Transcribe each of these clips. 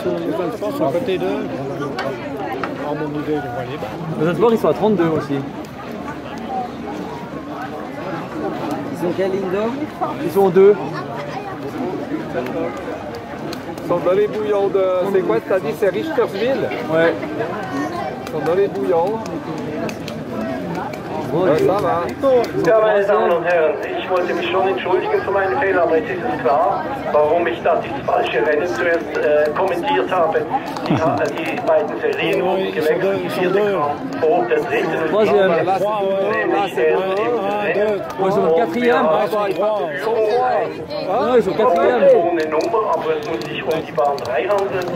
je pense, à côté d'eux. À mon idée, je vois les bas. Les autres ils sont à 32 aussi. Ils sont quelle ligne d'or? Ils sont 2. Ils sont dans les bouillons de... C'est quoi, t'as dit, c'est Richtersville? Ouais. Ils sont dans les bouillons. Ja, ça va. Ja, meine Damen und Herren, ich wollte mich schon entschuldigen für meinen Fehler, aber jetzt ist es klar, warum ich da dieses falsche Rennen zuerst kommentiert habe. Die beiden Serien wurden gewechselt, die vierte kam vor der dritten und Moi, nämlich Moi, ils sont au 4e. Ouais, ils sont 4e. ohne Nummer, aber es muss sich um die Bahn 3 handeln.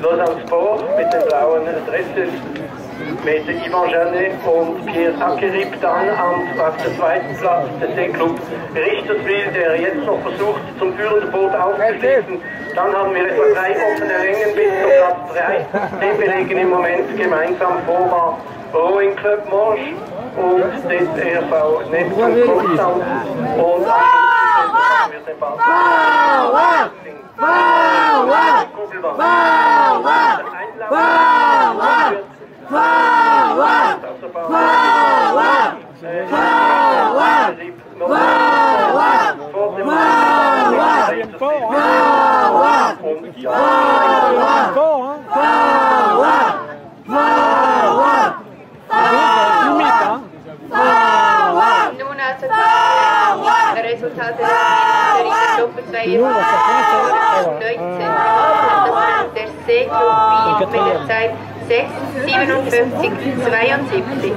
Lausanne Sport mit den blauen Dressen. Mit Ivan Janet und Pierre Sackerip dann auf der zweiten Platz der Seeklub Richterswil, der jetzt noch versucht, zum führenden Boot aufzuschließen. Dann haben wir etwa 3 offene Rängen bis zu Platz 3. Den belegen im Moment gemeinsam Vorbar Rowing Club Morsch und das RV Neptun Konstanz und wird den Ball. Nun also Resultate der Doppel-2 19. Der Seeklub Wien mit der Zeit 6:57,72.